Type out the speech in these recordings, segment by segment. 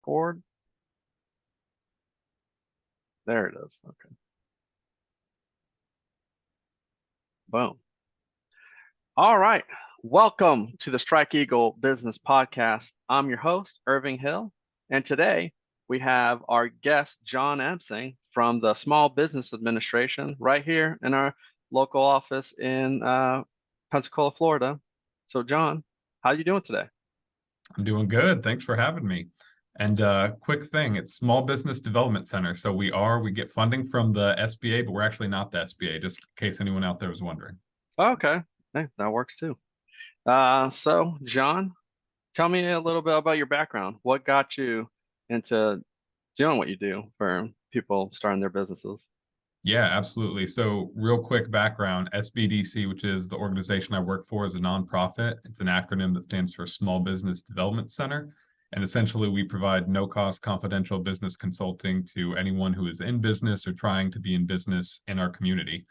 record. There it is. Okay. Boom. All right. Welcome to the Strike Eagle Business Podcast. I'm your host, Irving Hill. And today we have our guest, John Emsing from the Small Business Administration right here in our local office in Pensacola, Florida. So, John, how are you doing today? I'm doing good. Thanks for having me. And quick thing, it's Small Business Development Center. So we get funding from the SBA, but we're actually not the SBA, just in case anyone out there was wondering. Okay. Hey, that works too. So, John, tell me a little bit about your background. What got you into doing what you do for people starting their businesses? Yeah, absolutely. So real quick background, SBDC, which is the organization I work for, is a nonprofit. It's an acronym that stands for Small Business Development Center. And essentially, we provide no-cost confidential business consulting to anyone who is in business or trying to be in business in our community.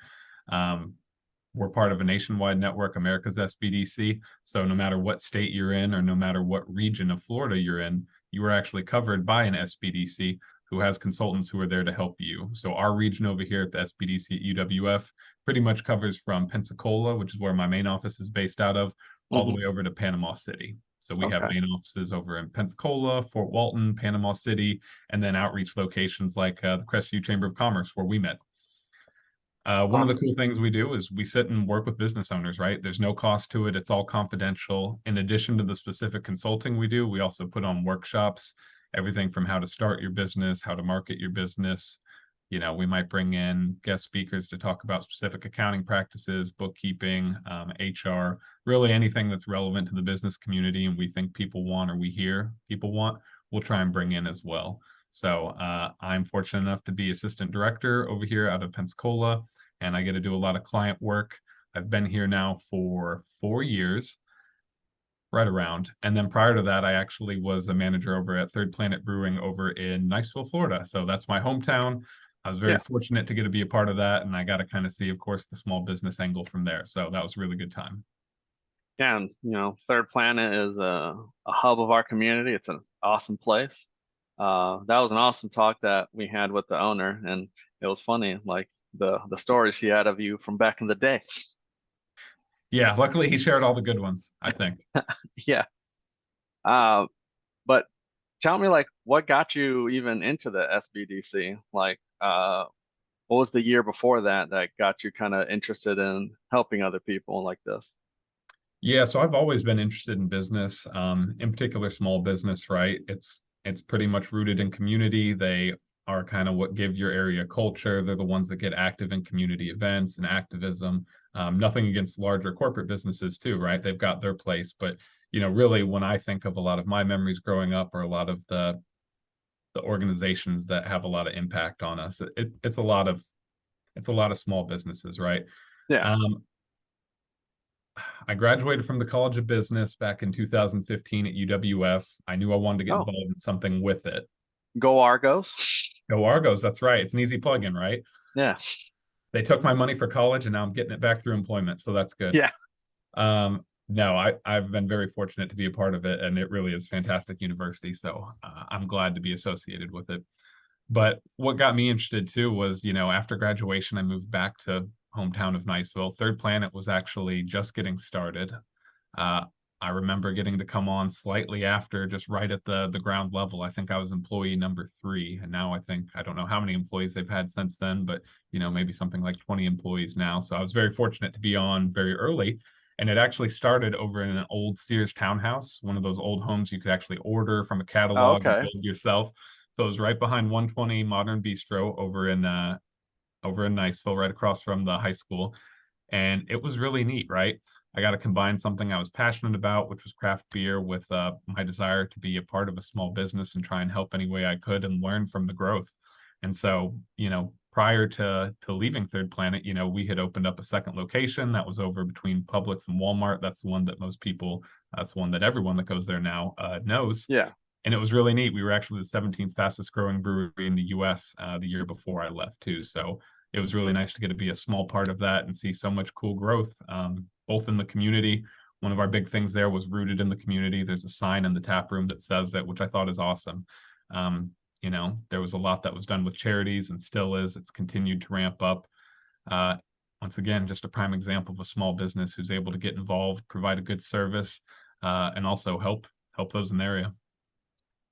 We're part of a nationwide network, America's SBDC. So no matter what state you're in or no matter what region of Florida you're in, you are actually covered by an SBDC who has consultants who are there to help you. So our region over here at the SBDC at UWF pretty much covers from Pensacola, which is where my main office is based out of, all the way over to Panama City. So we have main offices over in Pensacola, Fort Walton, Panama City, and then outreach locations like the Crestview Chamber of Commerce, where we met. One of the cool things we do is we sit and work with business owners, right? There's no cost to it. It's all confidential. In addition to the specific consulting we do, we also put on workshops, everything from how to start your business, how to market your business. You know, we might bring in guest speakers to talk about specific accounting practices, bookkeeping, HR, really anything that's relevant to the business community and we think people want or we hear people want, we'll try and bring in as well. So I'm fortunate enough to be assistant director over here out of Pensacola, and I get to do a lot of client work. I've been here now for 4 years, right around. And then prior to that, I actually was a manager over at Third Planet Brewing over in Niceville, Florida. So that's my hometown. I was very fortunate to get to be a part of that. And I got to kind of see, of course, the small business angle from there. So that was a really good time. Yeah, and Third Planet is a hub of our community. It's an awesome place. That was an awesome talk that we had with the owner, and it was funny, like the stories he had of you from back in the day. Yeah, luckily he shared all the good ones, I think. Yeah. But tell me, like, what got you even into the SBDC? Like, what was the year before that got you kind of interested in helping other people like this? Yeah, so I've always been interested in business, in particular small business, right? It's pretty much rooted in community. They are kind of what give your area culture. They're the ones that get active in community events and activism. Nothing against larger corporate businesses too, right? They've got their place, but really when I think of a lot of my memories growing up or a lot of the organizations that have a lot of impact on us, it's a lot of small businesses, right? Yeah. I graduated from the College of Business back in 2015 at UWF. I knew I wanted to get involved in something with it. Go Argos. Go Argos, that's right. It's an easy plug-in, right? Yeah. They took my money for college and now I'm getting it back through employment, so that's good. Yeah. No, I've been very fortunate to be a part of it, and it really is fantastic university, so I'm glad to be associated with it. But what got me interested too was, after graduation, I moved back to hometown of Niceville. Third Planet was actually just getting started. I remember getting to come on slightly after, just right at the ground level. I think I was employee number 3, and now I don't know how many employees they've had since then, but maybe something like 20 employees now. So I was very fortunate to be on very early, and it actually started over in an old Sears townhouse, one of those old homes you could actually order from a catalog and build yourself. So it was right behind 120 Modern Bistro over in Niceville, right across from the high school. And it was really neat, right? I got to combine something I was passionate about, which was craft beer, with my desire to be a part of a small business and try and help any way I could and learn from the growth. And so, prior to leaving Third Planet, we had opened up a second location that was over between Publix and Walmart. That's the one that everyone that goes there now knows. Yeah. And it was really neat. We were actually the 17th fastest growing brewery in the US the year before I left too. So it was really nice to get to be a small part of that and see so much cool growth, both in the community. One of our big things there was rooted in the community. There's a sign in the tap room that says that, which I thought is awesome. There was a lot that was done with charities and still is. It's continued to ramp up. Uh, Once again, just a prime example of a small business who's able to get involved, provide a good service, and also help those in the area.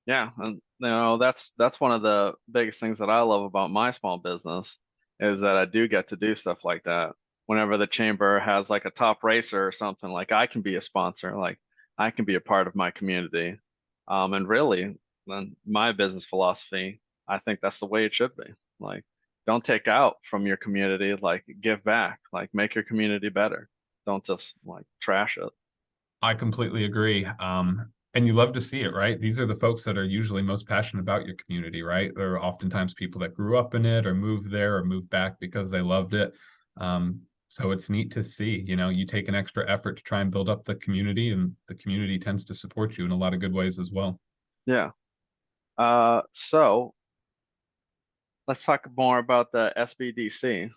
Yeah, and that's one of the biggest things that I love about my small business is that I do get to do stuff like that. Whenever the chamber has like a top racer or something, like I can be a sponsor, like I can be a part of my community. And really, then my business philosophy, I think that's the way it should be. Like, don't take out from your community, like give back, like make your community better. Don't just like trash it. I completely agree. And you love to see it, right? These are the folks that are usually most passionate about your community, right? They're oftentimes people that grew up in it or moved there or moved back because they loved it. So it's neat to see, you take an extra effort to try and build up the community, and the community tends to support you in a lot of good ways as well. Yeah. So let's talk more about the SBDC.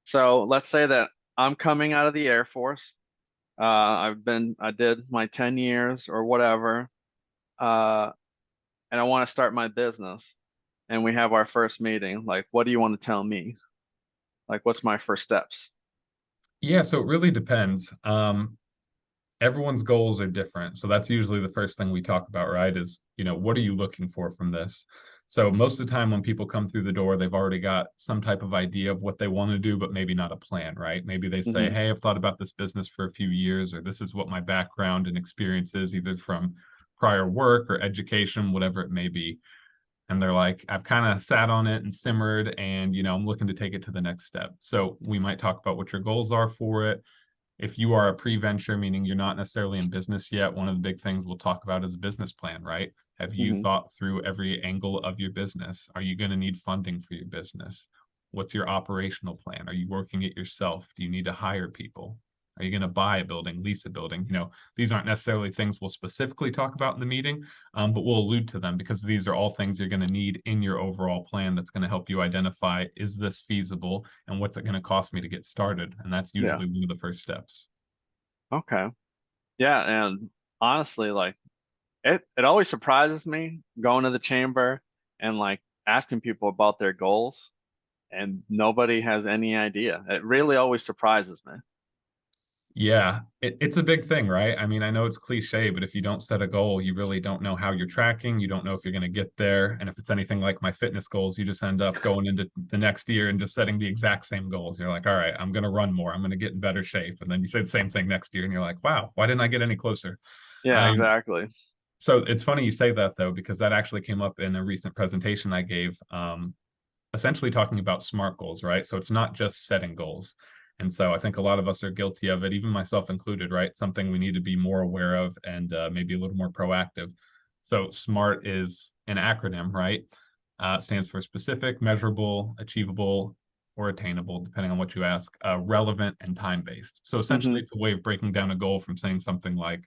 So let's say that I'm coming out of the Air Force. I did my 10 years or whatever, uh, and I want to start my business. And we have our first meeting. Like, what do you want to tell me? Like, what's my first steps? Yeah, so it really depends. Everyone's goals are different. So that's usually the first thing we talk about, right? Is, what are you looking for from this? So most of the time when people come through the door, they've already got some type of idea of what they want to do, but maybe not a plan, right? Maybe they say, Hmm. hey, I've thought about this business for a few years, or this is what my background and experience is, either from prior work or education, whatever it may be. And they're like, I've kind of sat on it and simmered, and I'm looking to take it to the next step. So we might talk about what your goals are for it. If you are a pre-venture, meaning you're not necessarily in business yet, one of the big things we'll talk about is a business plan, right? Have you Hmm. thought through every angle of your business? Are you going to need funding for your business? What's your operational plan? Are you working it yourself? Do you need to hire people? Are you going to buy a building, lease a building? These aren't necessarily things we'll specifically talk about in the meeting, but we'll allude to them because these are all things you're going to need in your overall plan that's going to help you identify, is this feasible, and what's it going to cost me to get started? And that's Yeah. usually one of the first steps. Okay. Yeah. And honestly, like it always surprises me going to the chamber and like asking people about their goals, and nobody has any idea. It really always surprises me. Yeah, it's a big thing, right? I mean, I know it's cliche, but if you don't set a goal, you really don't know how you're tracking. You don't know if you're going to get there. And if it's anything like my fitness goals, you just end up going into the next year and just setting the exact same goals. You're like, all right, I'm going to run more. I'm going to get in better shape. And then you say the same thing next year and you're like, wow, why didn't I get any closer? Yeah, Um, exactly. so it's funny you say that though, because that actually came up in a recent presentation I gave. Essentially talking about SMART goals, right? So it's not just setting goals. And so I think a lot of us are guilty of it, even myself included, right? Something we need to be more aware of and maybe a little more proactive. So SMART is an acronym, right? It stands for specific, measurable, achievable, or attainable, depending on what you ask, relevant, and time-based. So essentially, Hmm. it's a way of breaking down a goal from saying something like,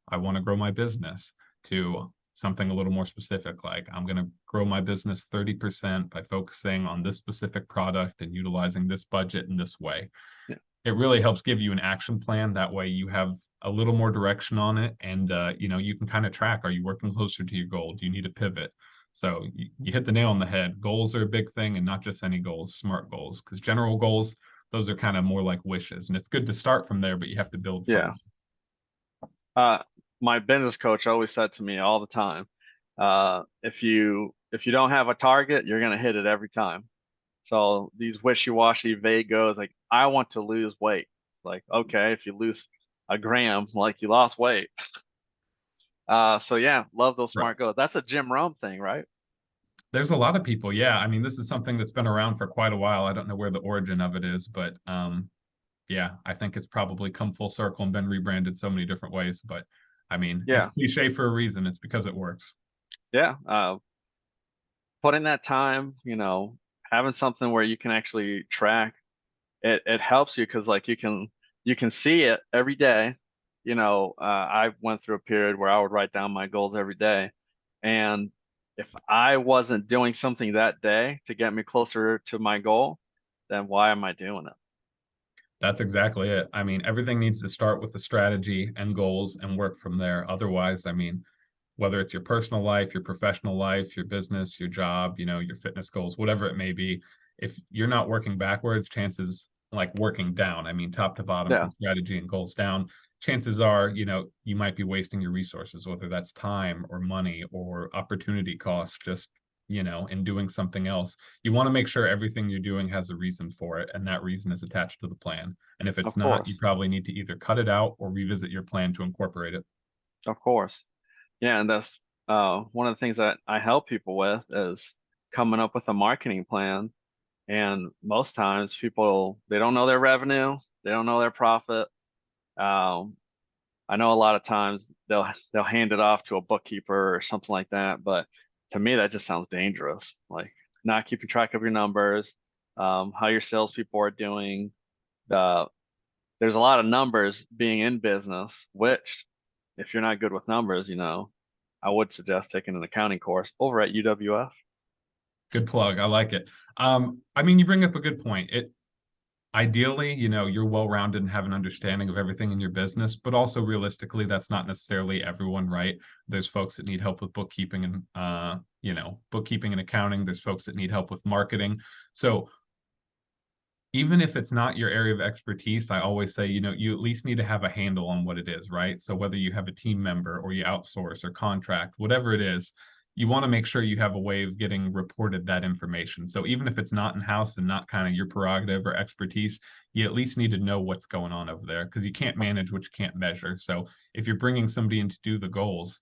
I want to grow my business, to something a little more specific, like I'm going to grow my business 30% by focusing on this specific product and utilizing this budget in this way. Yeah. It really helps give you an action plan. That way you have a little more direction on it, and you can kind of track, are you working closer to your goal? Do you need to pivot? So you hit the nail on the head. Goals are a big thing, and not just any goals, SMART goals, because general goals, those are kind of more like wishes, and it's good to start from there, but you have to build from Yeah. them. Uh, my business coach always said to me all the time, if you don't have a target, you're gonna hit it every time. So these wishy-washy, vague goals, like I want to lose weight. It's like, okay, if you lose a gram, like you lost weight. So yeah, love those Right. smart goals. That's a Jim Rome thing, right? There's a lot of people. Yeah. I mean, this is something that's been around for quite a while. I don't know where the origin of it is, but yeah, I think it's probably come full circle and been rebranded so many different ways. But I mean, it's Yeah, cliche for a reason. It's because it works. yeah. Putting that time, having something where you can actually track it helps you because like you can see it every day. I went through a period where I would write down my goals every day, and if I wasn't doing something that day to get me closer to my goal, then why am I doing it? That's exactly it. I mean, everything needs to start with the strategy and goals and work from there. Otherwise, I mean, whether it's your personal life, your professional life, your business, your job, your fitness goals, whatever it may be. If you're not working backwards, chances like working down, I mean, top to bottom Yeah, from strategy and goals down, chances are, you might be wasting your resources, whether that's time or money or opportunity costs, just, in doing something else. You want to make sure everything you're doing has a reason for it, and that reason is attached to the plan. And if it's of not, you course. probably need to either cut it out or revisit your plan to incorporate it. Of course. Yeah, and that's one of the things that I help people with is coming up with a marketing plan. And most times people they don't know their revenue, they don't know their profit. Um, I know a lot of times they'll hand it off to a bookkeeper or something like that, but to me that just sounds dangerous. Like not keeping track of your numbers, how your salespeople are doing. Uh, there's a lot of numbers being in business, which if you're not good with numbers, I would suggest taking an accounting course over at UWF. Good plug. I like it. I mean, you bring up a good point. It ideally, you're well-rounded and have an understanding of everything in your business, but also realistically, that's not necessarily everyone, right? There's folks that need help with bookkeeping and bookkeeping and accounting. There's folks that need help with marketing. So even if it's not your area of expertise, I always say, you at least need to have a handle on what it is, right? So whether you have a team member or you outsource or contract, whatever it is, you want to make sure you have a way of getting reported that information. So even if it's not in-house and not kind of your prerogative or expertise, you at least need to know what's going on over there because you can't manage what you can't measure. So if you're bringing somebody in to do the goals,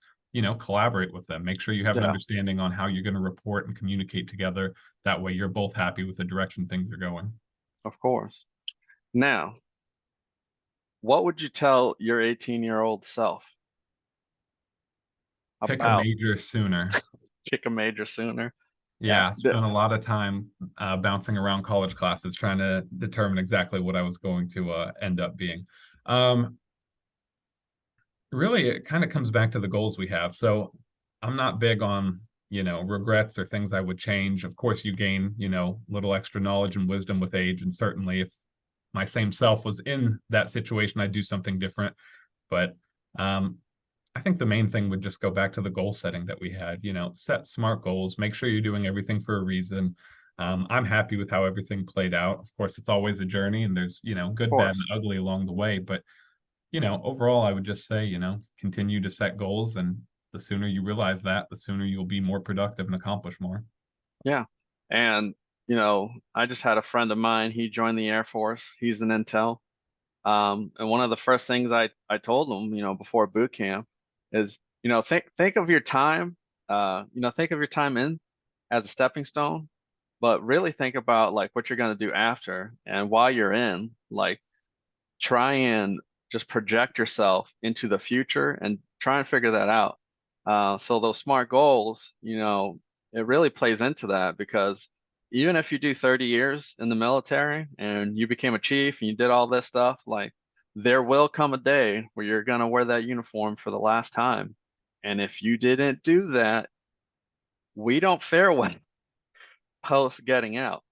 collaborate with them. Make sure you have an Yeah, understanding on how you're going to report and communicate together. That way you're both happy with the direction things are going. of course. Now, what would you tell your 18-year-old self Pick a about major sooner. pick a major sooner? Yeah, Yeah, spent a lot of time bouncing around college classes trying to determine exactly what I was going to end up being. Um, Really, it kind of comes back to the goals we have. So I'm not big on, regrets or things I would change. Of course, you gain, little extra knowledge and wisdom with age. And certainly if my same self was in that situation, I'd do something different. But um, I think the main thing would just go back to the goal setting that we had, set smart goals, make sure you're doing everything for a reason. I'm happy with how everything played out. Of course, it's always a journey and there's, of good, bad, and course. ugly along the way. But, overall, I would just say, continue to set goals. And the sooner you realize that, the sooner you'll be more productive and accomplish more. Yeah. And, I just had a friend of mine, he joined the Air Force. He's an intel. And one of the first things I told him, before boot camp is, think of your time, think of your time in as a stepping stone, but really think about like what you're going to do after. And while you're in, like try and just project yourself into the future and try and figure that out. So those SMART goals, it really plays into that because even if you do 30 years in the military and you became a chief and you did all this stuff, like there will come a day where you're going to wear that uniform for the last time. And if you didn't do that, we don't fare well post getting out.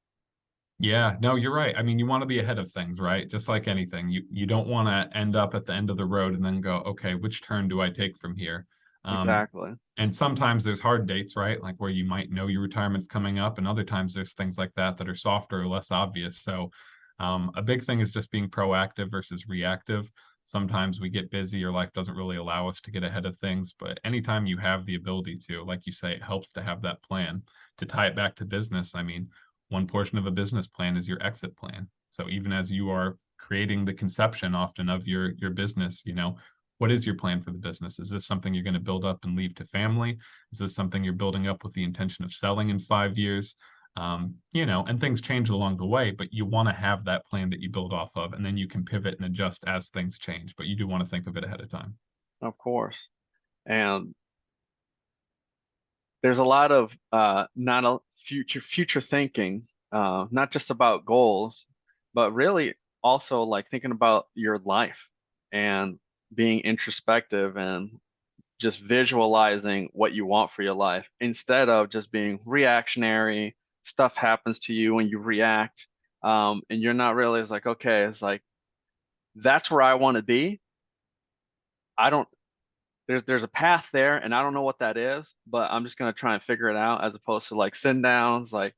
Yeah, no, you're right. I mean, you want to be ahead of things, right? Just like anything. You don't want to end up at the end of the road and then go, okay, which turn do I take from here? Um, Exactly. and sometimes there's hard dates, right? Like where you might know your retirement's coming up, and other times there's things like that are softer or less obvious. So, a big thing is just being proactive versus reactive. Sometimes we get busy or life doesn't really allow us to get ahead of things, but anytime you have the ability to, like you say, it helps to have that plan. To tie it back to business, I mean, one portion of a business plan is your exit plan. So even as you are creating the conception often of your business, what is your plan for the business? Is this something you're going to build up and leave to family? Is this something you're building up with the intention of selling in 5 years? And things change along the way, but you want to have that plan that you build off of, and then you can pivot and adjust as things change. But you do want to think of it ahead of time. Of course. And there's a lot of not a future thinking, not just about goals, but really also like thinking about your life and being introspective and just visualizing what you want for your life instead of just being reactionary. Stuff happens to you and you react, and you're not really. It's like okay, it's like that's where I want to be. I don't. there's a path there, and I don't know what that is, but I'm just gonna try and figure it out as opposed to like sitting down. It's like,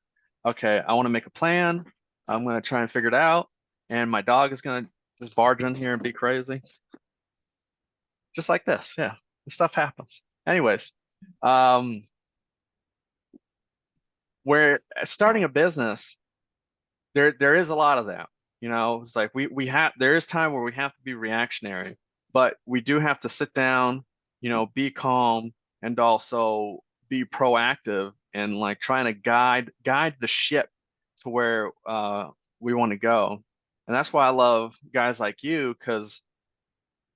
okay, I want to make a plan. I'm gonna try and figure it out, and my dog is gonna just barge in here and be crazy, just like this. Yeah, this stuff happens. Anyways, um, where starting a business, there is a lot of that. It's like we have there is time where we have to be reactionary, but we do have to sit down, be calm and also be proactive and like trying to guide the ship to where we want to go. And that's why I love guys like you, because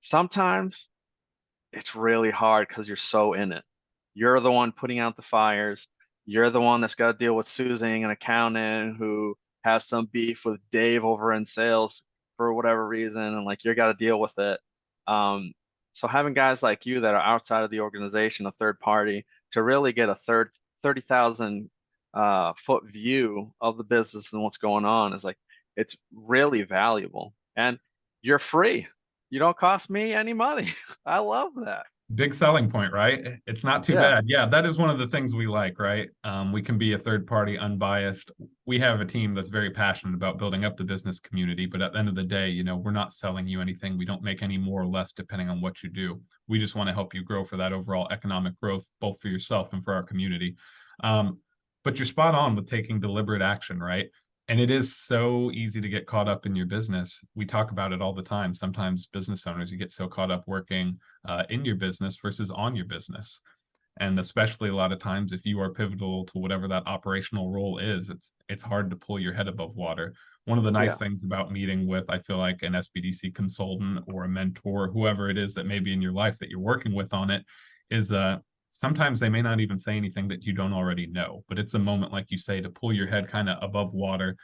sometimes it's really hard because you're so in it. You're the one putting out the fires. You're the one that's got to deal with Susan, an accountant who has some beef with Dave over in sales for whatever reason, and like you got to deal with it. So having guys like you that are outside of the organization, a third party, to really get a 30,000 foot view of the business and what's going on is like it's really valuable. And you're free. You don't cost me any money. I love that. Big selling point, right? It's not too Yeah. bad. Yeah, that is one of the things we like, right? We can be a third party, unbiased. We have a team that's very passionate about building up the business community, but at the end of the day, we're not selling you anything. We don't make any more or less depending on what you do. We just want to help you grow for that overall economic growth, both for yourself and for our community. But you're spot on with taking deliberate action, right? And it is so easy to get caught up in your business. We talk about it all the time. Sometimes business owners, you get so caught up working in your business versus on your business. And especially a lot of times, if you are pivotal to whatever that operational role is, it's hard to pull your head above water. One of the nice Yeah. things about meeting with, I feel like, an SBDC consultant or a mentor, whoever it is that may be in your life that you're working with on it, is sometimes they may not even say anything that you don't already know, but it's a moment, like you say, to pull your head kind of above water,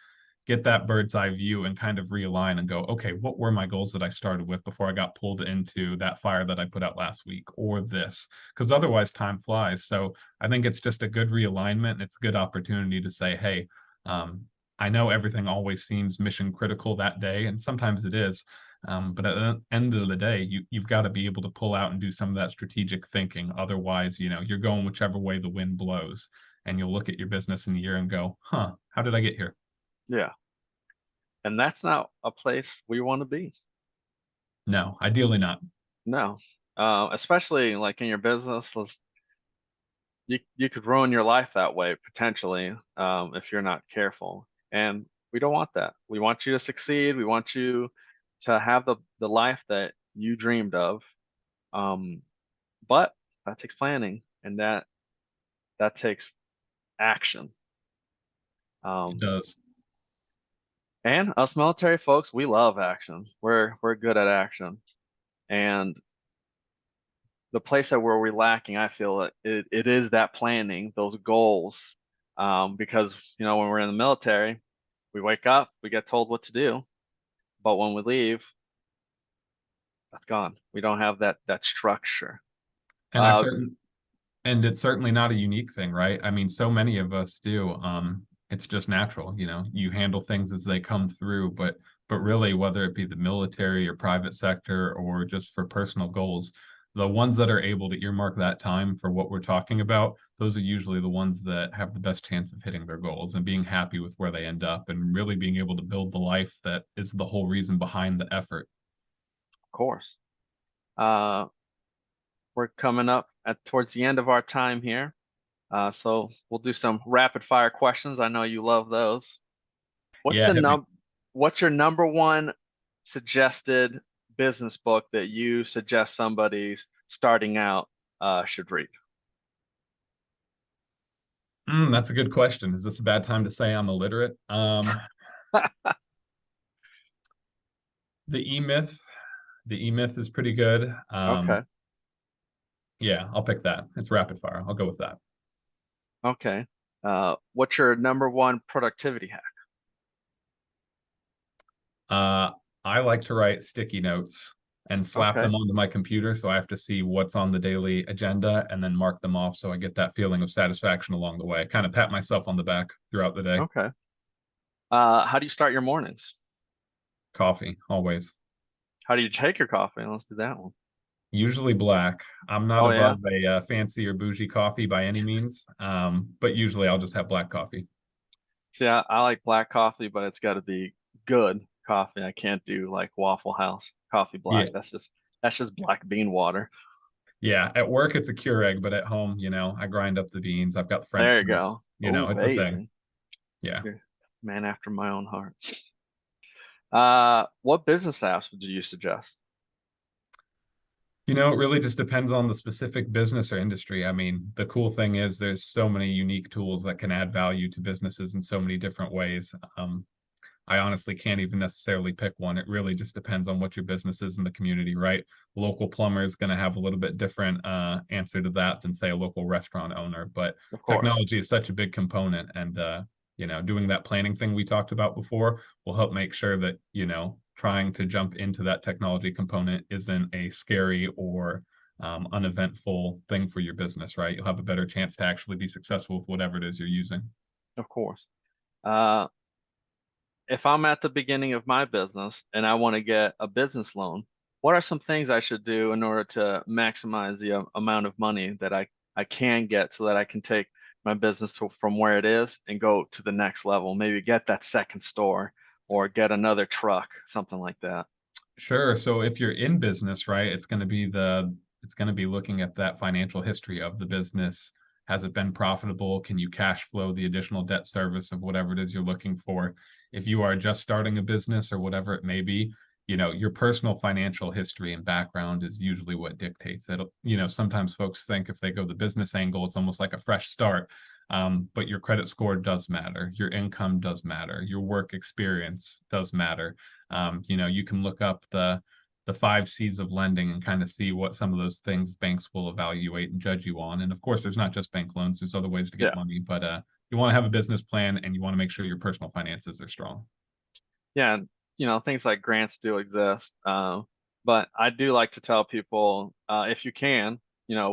get that bird's eye view and kind of realign and go, okay, what were my goals that I started with before I got pulled into that fire that I put out last week or this? Because otherwise time flies. So I think it's just a good realignment. And it's a good opportunity to say, hey, I know everything always seems mission critical that day, and sometimes it is. But at the end of the day, you've got to be able to pull out and do some of that strategic thinking. Otherwise, you're going whichever way the wind blows, and you'll look at your business in a year and go, huh, how did I get here? Yeah. And that's not a place we want to be. No, ideally not. No. Especially like in your business, you could ruin your life that way potentially, if you're not careful. And we don't want that. We want you to succeed. We want you to have the life that you dreamed of. Um, but that takes planning, and that takes action. It Um, does. and us military folks, we love action. We're good at action. And the place that where we're lacking, I feel it is that planning, those goals. Because when we're in the military, we wake up, we get told what to do, but when we leave, that's gone. We don't have that structure. And Uh, and it's certainly not a unique thing, right? I mean, so many of us do. It's just natural, you handle things as they come through, but really, whether it be the military or private sector or just for personal goals, the ones that are able to earmark that time for what we're talking about, those are usually the ones that have the best chance of hitting their goals and being happy with where they end up and really being able to build the life that is the whole reason behind the effort. of course. Uh, we're coming up at towards the end of our time here. So we'll do some rapid fire questions. I know you love those. What's Yeah, the num what's your number one suggested business book that you suggest somebody's starting out should read? that's a good question. Is this a bad time to say I'm illiterate? The E-Myth. The E-Myth is pretty good. Okay. Yeah, I'll pick that. It's rapid fire. I'll go with that. Okay. What's your number one productivity hack? Uh, I like to write sticky notes and slap Okay. them onto my computer, so I have to see what's on the daily agenda and then mark them off so I get that feeling of satisfaction along the way. Kind of pat myself on the back throughout the day. Okay. How do you start your mornings? Coffee, always. How do you take your coffee? Let's do that one. Usually black. I'm not Oh yeah. above a fancy or bougie coffee by any means, but usually I'll just have black coffee. See, I like black coffee, but it's got to be good coffee. I can't do like Waffle House coffee Yeah, black. That's just black bean water. yeah. At work, it's a Keurig, but at home, I grind up the beans. I've got the French There you press. go. Oh It's a thing. baby, Yeah. you're a man after my own heart. What business apps would you suggest? It really just depends on the specific business or industry. I mean, the cool thing is there's so many unique tools that can add value to businesses in so many different ways. I honestly can't even necessarily pick one. It really just depends on what your business is in the community, right? Local plumber is going to have a little bit different answer to that than, say, a local restaurant owner. But Of course. technology is such a big component, and doing that planning thing we talked about before will help make sure that trying to jump into that technology component isn't a scary or uneventful thing for your business, right? You'll have a better chance to actually be successful with whatever it is you're using. Of course. Uh, if I'm at the beginning of my business and I want to get a business loan, what are some things I should do in order to maximize the amount of money that I can get so that I can take my business from where it is and go to the next level? Maybe get that second store or get another truck, something like that. Sure. So if you're in business, right, it's going to be looking at that financial history of the business. Has it been profitable? Can you cash flow the additional debt service of whatever it is you're looking for? If you are just starting a business or whatever it may be, your personal financial history and background is usually what dictates it. Sometimes folks think if they go the business angle, it's almost like a fresh start. But your credit score does matter. Your income does matter. Your work experience does matter. You can look up the 5 C's of lending and kind of see what some of those things banks will evaluate and judge you on. And of course, there's not just bank loans, there's other ways to get Yeah. money, but you want to have a business plan and you want to make sure your personal finances are strong. Yeah. Things like grants do exist. But I do like to tell people, if you can,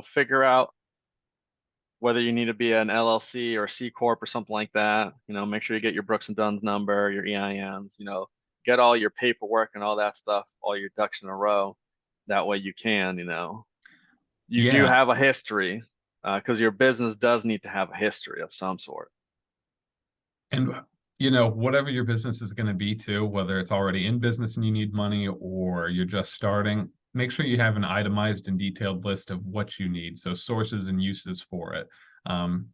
figure out whether you need to be an LLC or a C corp or something like that. Make sure you get your Brooks and Dunn's number, your EINs, get all your paperwork and all that stuff, all your ducks in a row. That way you can, you do Yeah. have a history, because your business does need to have a history of some sort. And whatever your business is going to be too, whether it's already in business and you need money or you're just starting, make sure you have an itemized and detailed list of what you need. So sources and uses for it.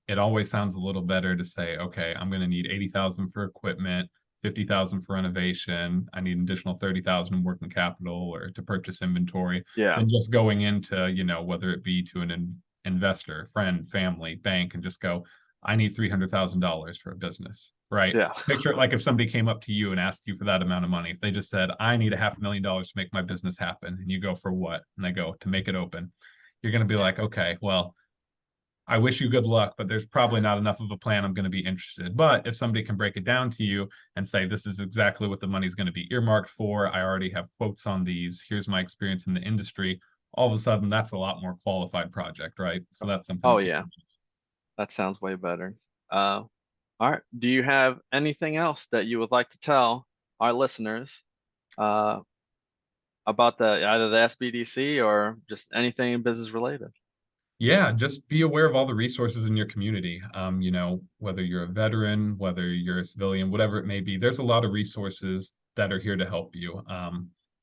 It always sounds a little better to say, okay, I'm going to need 80,000 for equipment, 50,000 for renovation. I need an additional 30,000 in working capital or to purchase inventory Yeah. than just going into, whether it be to an investor, friend, family, bank, and just go, I need $300,000 for a business, right? Yeah. Picture it like if somebody came up to you and asked you for that amount of money. If they just said, I need $500,000 to make my business happen, and you go, for what? And they go, to make it open. You're going to be like, okay, well, I wish you good luck, but there's probably not enough of a plan I'm going to be interested. But if somebody can break it down to you and say, this is exactly what the money's going to be earmarked for, I already have quotes on these, here's my experience in the industry, all of a sudden that's a lot more qualified project, right? So that's something Oh to keep yeah, in mind. that sounds way better. All right. Do you have anything else that you would like to tell our listeners, uh, about either the SBDC or just anything business related? Yeah, just be aware of all the resources in your community. Whether you're a veteran, whether you're a civilian, whatever it may be, there's a lot of resources that are here to help you.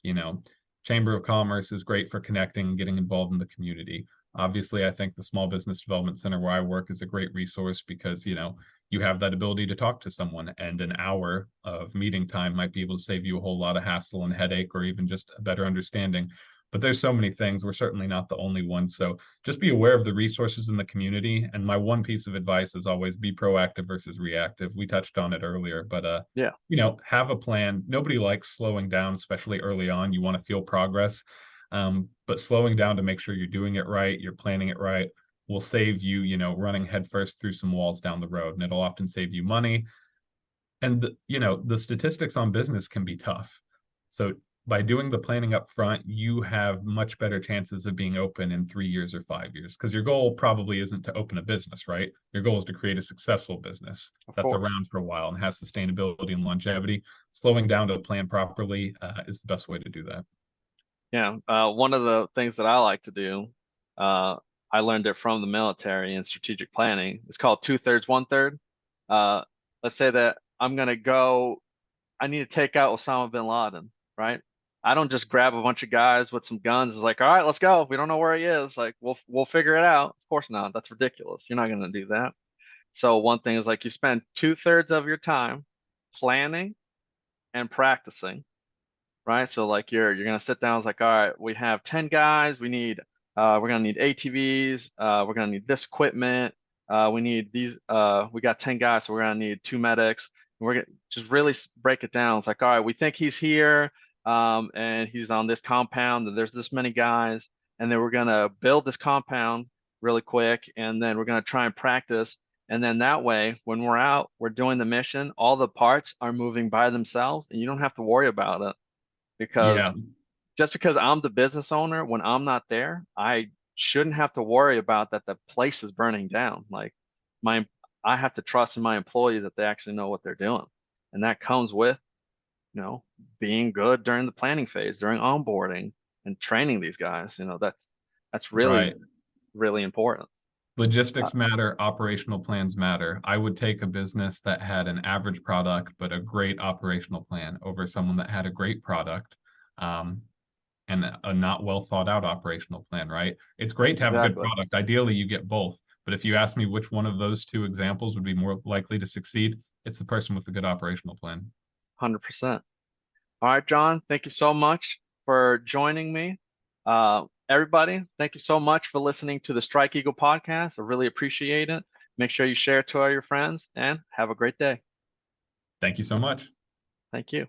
You know, Chamber of Commerce is great for connecting and getting involved in the community. Obviously, I think the Small Business Development Center where I work is a great resource because, you have that ability to talk to someone, and an hour of meeting time might be able to save you a whole lot of hassle and headache or even just a better understanding. But there's so many things. We're certainly not the only ones. So just be aware of the resources in the community. And my one piece of advice is always be proactive versus reactive. We touched on it earlier, but Yeah. have a plan. Nobody likes slowing down, especially early on. You want to feel progress. But slowing down to make sure you're doing it right, you're planning it right, will save you, running headfirst through some walls down the road. And it'll often save you money. And the statistics on business can be tough. So by doing the planning up front, you have much better chances of being open in 3 years or 5 years, because your goal probably isn't to open a business, right? Your goal is to create a successful business Of that's course. around for a while and has sustainability and longevity. Slowing down to plan properly is the best way to do that. Yeah. One of the things that I like to do, I learned it from the military in strategic planning. It's called 2/3, 1/3. Uh, let's say that I'm gonna go, I need to take out Osama bin Laden, right? I don't just grab a bunch of guys with some guns. It's like, all right, let's go. We don't know where he is. Like, we'll figure it out. Of course not. That's ridiculous. You're not gonna do that. So one thing is like you spend 2/3 of your time planning and practicing, right? So like you're gonna sit down, it's like, all right, we have 10 guys, we're gonna need ATVs, we're gonna need this equipment, we need these, we got 10 guys, so we're gonna need 2 medics. And we're gonna just really break it down. It's like, all right, we think he's here, and he's on this compound, and there's this many guys, and then we're gonna build this compound really quick, and then we're gonna try and practice. And then that way, when we're out, we're doing the mission, all the parts are moving by themselves, and you don't have to worry about it because Yeah, just because I'm the business owner, when I'm not there, I shouldn't have to worry about that the place is burning down. Like my, I have to trust in my employees that they actually know what they're doing. And that comes with, you know, being good during the planning phase, during onboarding and training these guys. That's really, right. really important. Uh, Logistics matter, operational plans matter. I would take a business that had an average product but a great operational plan over someone that had a great product, um, and a not well thought out operational plan, right? It's great to have a good exactly. product. Ideally, you get both. But if you ask me which one of those two examples would be more likely to succeed, it's the person with a good operational plan. 100%. All right, John, thank you so much for joining me. Everybody, thank you so much for listening to the Strike Eagle podcast. I really appreciate it. Make sure you share it to all your friends and have a great day. Thank you so much. Thank you.